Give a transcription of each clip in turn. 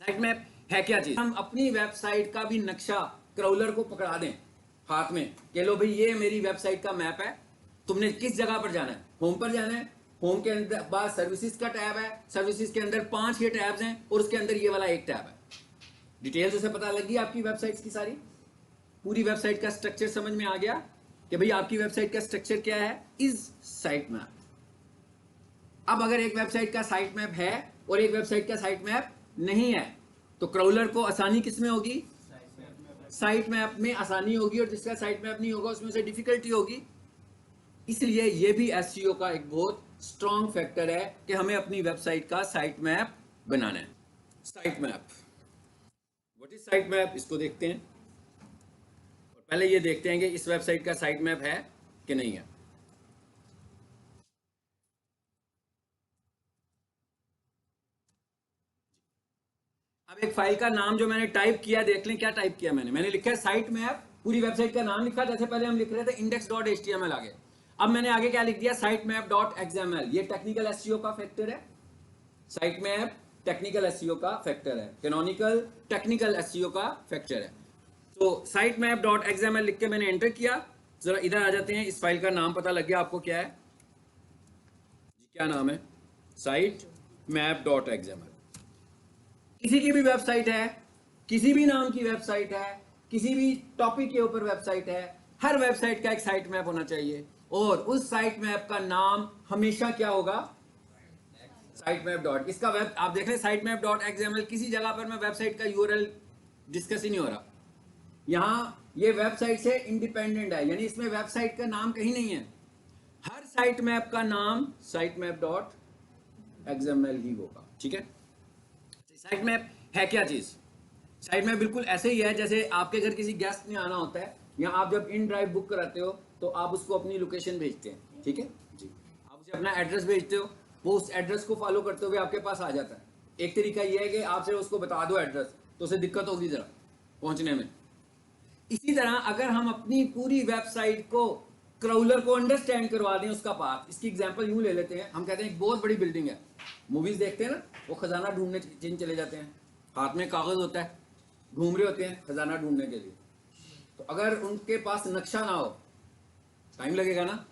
Site map है क्या चीज? हम अपनी वेबसाइट का भी नक्शा क्रॉलर को पकड़ा दें हाथ में कि लो भाई ये मेरी वेबसाइट का मैप है, तुमने किस जगह पर जाना है? होम पर जाना है, होम के अंदर बाद सर्विसेज का टैब है, सर्विसेज के अंदर 5 ये टैब्स हैं और उसके अंदर ये वाला एक टैब है। डिटेल्स उसे पता लगी आपकी वेबसाइट की सारी, पूरी वेबसाइट का स्ट्रक्चर समझ में आ गया कि भाई आपकी वेबसाइट का स्ट्रक्चर क्या है, इज साइट मैप। अब अगर एक वेबसाइट का साइट मैप है और एक वेबसाइट का साइट मैप नहीं है तो क्रॉलर को आसानी किसमें होगी? साइट मैप में आसानी होगी, और जिसका साइट मैप नहीं होगा उसमें से डिफिकल्टी होगी। इसलिए यह भी एसईओ का एक बहुत स्ट्रॉन्ग फैक्टर है कि हमें अपनी वेबसाइट का साइट मैप बनाना है। Site map, what is site map, इसको देखते हैं। और पहले ये देखते हैं कि इस वेबसाइट का साइट मैप है कि नहीं है। अब एक फाइल का नाम जो मैंने टाइप किया, देख लें क्या टाइप किया मैंने लिखा है साइट मैप, पूरी वेबसाइट का नाम लिखा। जैसे पहले हम लिख रहे थे index.html आगे, अब मैंने आगे क्या लिख दिया, साइट मैप .xml। ये टेक्निकल एसईओ का फैक्टर है। साइट मैप टेक्निकल एसईओ का फैक्टर है, कैनोनिकल टेक्निकल एसईओ का फैक्टर है। तो साइट मैप .xml लिख के मैंने एंटर किया। जरा इधर आ जाते हैं, इस फाइल का नाम पता लग गया आपको क्या है जी? क्या नाम है? Site map .xml। किसी की भी वेबसाइट है, किसी भी नाम की वेबसाइट है, किसी भी टॉपिक के ऊपर वेबसाइट है, हर वेबसाइट का एक साइट मैप होना चाहिए, और उस साइट मैप का नाम हमेशा क्या होगा? Site map dot. इसका वेब आप देख रहे हैं साइट मैप .xml, किसी जगह पर मैं वेबसाइट का यूआरएल डिस्कस ही नहीं हो रहा। यहां ये वेबसाइट से इंडिपेंडेंट है, यानी इसमें वेबसाइट का नाम कहीं नहीं है। हर साइट मैप का नाम साइट मैप .xml ही होगा। ठीक है, साइट मैप है क्या चीज? साइट मैप बिल्कुल ऐसे ही है जैसे आपके घर किसी गेस्ट ने आना होता है, या आप जब इन ड्राइव बुक कराते हो तो आप उसको अपनी लोकेशन भेजते हैं। ठीक है जी, आप उसे अपना एड्रेस भेजते हो, वो उस एड्रेस को फॉलो करते हुए आपके पास आ जाता है। एक तरीका यह है कि आपसे उसको बता दो एड्रेस, तो उसे दिक्कत होगी जरा पहुंचने में। इसी तरह अगर हम अपनी पूरी वेबसाइट को क्रॉलर को अंडरस्टैंड करवा दें उसका पाथ, इसकी एग्जांपल यूं ले लेते हैं। हम कहते हैं एक बहुत बड़ी बिल्डिंग है, मूवीज देखते हैं ना, वो खजाना ढूंढने चीन चले जाते हैं, हाथ में कागज होता है, घूम रहे होते हैं खजाना ढूंढने के लिए। तो अगर उनके पास नक्शा ना हो, टाइम लगेगा ना।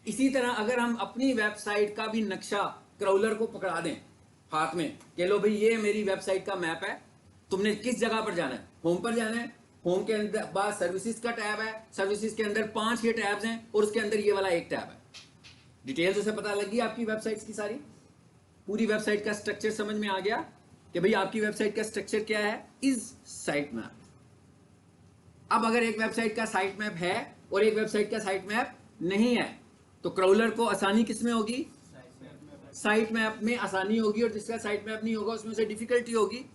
इसी तरह अगर हम अपनी वेबसाइट का भी नक्शा क्रॉलर को पकड़ा दें हाथ में कि लो भाई ये मेरी वेबसाइट का मैप है, तुमने किस जगह पर जाना है? होम पर जाना है, होम के अंदर बाद सर्विसेज का टैब है, सर्विसेज के अंदर 5 ये टैब्स हैं और उसके अंदर ये वाला एक टैब है। डिटेल्स उसे पता लगी आपकी वेबसाइट की सारी, पूरी वेबसाइट का स्ट्रक्चर समझ में आ गया कि भाई आपकी वेबसाइट का स्ट्रक्चर क्या है, इज साइट मैप। अब अगर एक वेबसाइट का साइट मैप है और एक वेबसाइट का साइट मैप नहीं है तो क्रॉलर को आसानी किसमें होगी? साइट मैप में आसानी होगी, और जिसका साइट मैप नहीं होगा उसमें से डिफिकल्टी होगी।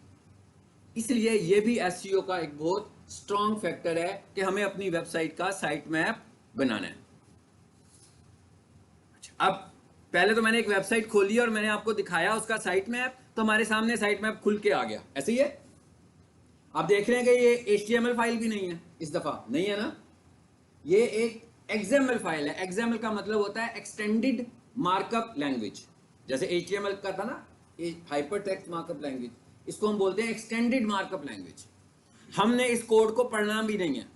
इसलिए यह भी एसईओ का एक बहुत स्ट्रॉन्ग फैक्टर है कि हमें अपनी वेबसाइट का साइट मैप बनाना है। अब पहले तो मैंने एक वेबसाइट खोली और मैंने आपको दिखाया उसका साइट मैप, तो हमारे सामने साइट मैप खुल के आ गया। ऐसे ही है, आप देख रहे हैं कि ये HTML फाइल भी नहीं है, इस दफा नहीं है ना, ये एक XML फाइल है। XML का मतलब होता है एक्सटेंडेड मार्कअप लैंग्वेज। जैसे HTML का था ना, हाइपर टेक्स्ट मार्कअप लैंग्वेज, इसको हम बोलते हैं एक्सटेंडेड मार्कअप लैंग्वेज। हमने इस कोड को पढ़ना भी नहीं है,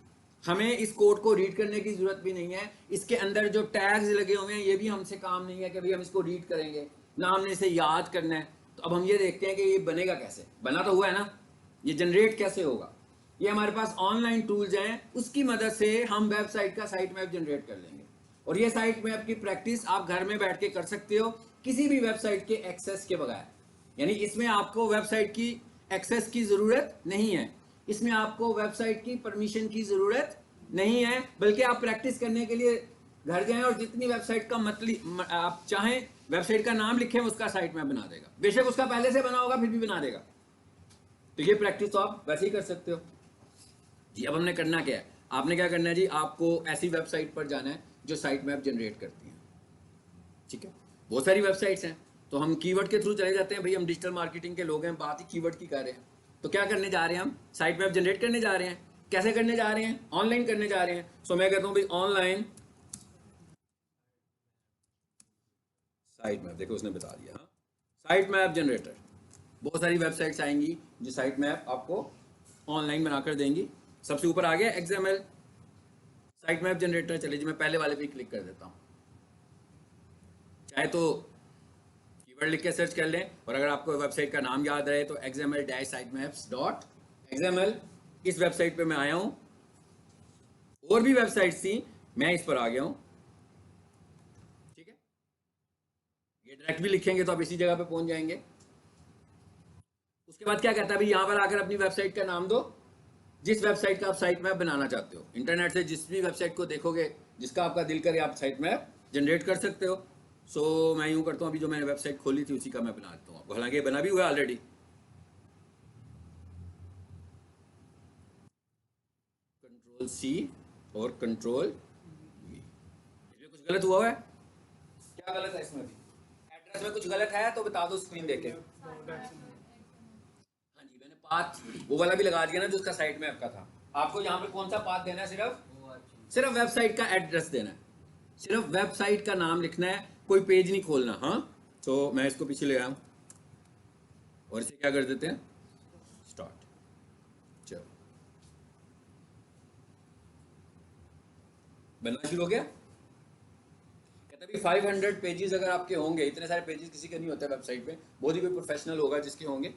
हमें इस कोड को रीड करने की जरूरत भी नहीं है। इसके अंदर जो टैग्स लगे हुए हैं ये भी हमसे काम नहीं है कि भाई हम इसको रीड करेंगे, ना हमने इसे याद करना है। तो अब हम ये देखते हैं कि ये बनेगा कैसे। बना तो हुआ है ना, ये जनरेट कैसे होगा? ये हमारे पास ऑनलाइन टूल्स हैं, उसकी मदद से हम वेबसाइट का साइट मैप जनरेट कर लेंगे। और ये साइट मैप की प्रैक्टिस आप घर में बैठ के कर सकते हो किसी भी वेबसाइट के एक्सेस के बगैर। यानी इसमें आपको वेबसाइट की एक्सेस की जरूरत नहीं है, इसमें आपको वेबसाइट की परमिशन की जरूरत नहीं है, बल्कि आप प्रैक्टिस करने के लिए घर जाएं और जितनी वेबसाइट का मतलब आप चाहें वेबसाइट का नाम लिखें, उसका साइट मैप बना देगा। बेशक उसका पहले से बना होगा फिर भी बना देगा। तो ये प्रैक्टिस तो आप वैसे ही कर सकते हो जी। अब हमने करना क्या है, आपने क्या करना है जी, आपको ऐसी वेबसाइट पर जाना है जो साइट मैप जनरेट करती है। ठीक है, बहुत सारी वेबसाइट्स हैं, तो हम कीवर्ड के थ्रू चले जाते हैं। भाई हम डिजिटल मार्केटिंग के लोग हैं, बात ही कीवर्ड की कर रहे हैं, तो क्या करने जा रहे हैं, हम साइट मैप जनरेट करने जा रहे हैं। कैसे करने जा रहे हैं? ऑनलाइन करने जा रहे हैं। सो मैं कहता हूं भाई ऑनलाइन साइट मैप, देखो उसने बता दिया, साइट मैप जनरेटर। बहुत सारी वेबसाइट्स आएंगी जो साइट मैप आपको ऑनलाइन बनाकर देंगी। सबसे ऊपर आ गया XML साइट मैप जनरेटर। चलिए जी मैं पहले वाले पे क्लिक कर देता हूँ। चाहे तो कीवर्ड लिख के सर्च कर लें, और अगर आपको वेबसाइट का नाम याद रहे तो xml-sitemaps.xml इस वेबसाइट पे मैं आया हूँ। और भी वेबसाइट्स थी, मैं इस पर आ गया हूँ। ठीक है, ये डायरेक्ट भी लिखेंगे तो आप इसी जगह पे पहुंच जाएंगे। उसके बाद क्या कहता है भाई, यहाँ पर आकर अपनी वेबसाइट का नाम दो, जिस वेबसाइट का आप साइट मैप बनाना चाहते हो। इंटरनेट से जिस भी वेबसाइट को देखोगे, जिसका आपका दिल करे, आप साइट मैप जनरेट कर सकते हो। सो मैं यूं करता हूँ, अभी जो मैंने वेबसाइट खोली थी उसी का मैं बना देता हूँ आपको, हालांकि बना भी हुआ ऑलरेडी। Ctrl+C और Ctrl+V। इसमें कुछ गलत हुआ है? क्या गलत है इसमें? भी एड्रेस में कुछ गलत है तो बता दो स्क्रीन देके। हाँ जी, मैंने पाथ वो वाला भी लगा दिया ना जो उसका साइट मैप का था। आपको यहाँ पे कौन सा पाथ देना है? सिर्फ वेबसाइट का एड्रेस देना है, सिर्फ वेबसाइट का नाम लिखना है, कोई पेज नहीं खोलना। हाँ, तो मैं इसको पीछे ले आया हूँ और इसे क्या कर देते हैं, स्टार्ट। चलो बनना शुरू हो गया। कहता भी 500 पेजेस अगर आपके होंगे, इतने सारे पेजेस किसी के नहीं होते वेबसाइट पे, बहुत ही कोई प्रोफेशनल होगा जिसके होंगे।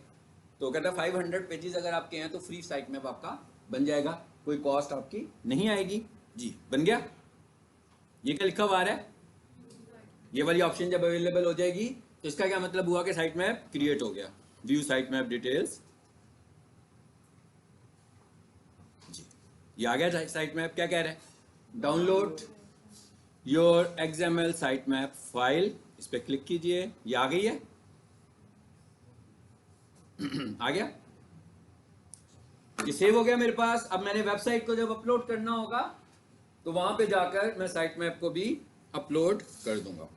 तो कहता 500 पेजेस अगर आपके हैं तो फ्री साइट मैप आपका बन जाएगा, कोई कॉस्ट आपकी नहीं आएगी। जी बन गया। ये क्या लिखा हुआ है? ये वाली ऑप्शन जब अवेलेबल हो जाएगी तो इसका क्या मतलब हुआ कि साइट मैप क्रिएट हो गया। View site map details. जी ये आ गया साइट मैप। क्या कह रहा है? Download your XML site map file, इस पर क्लिक कीजिए। ये आ गई है आ गया, ये सेव हो गया मेरे पास। अब मैंने वेबसाइट को जब अपलोड करना होगा तो वहां पे जाकर मैं साइट मैप को भी अपलोड कर दूंगा।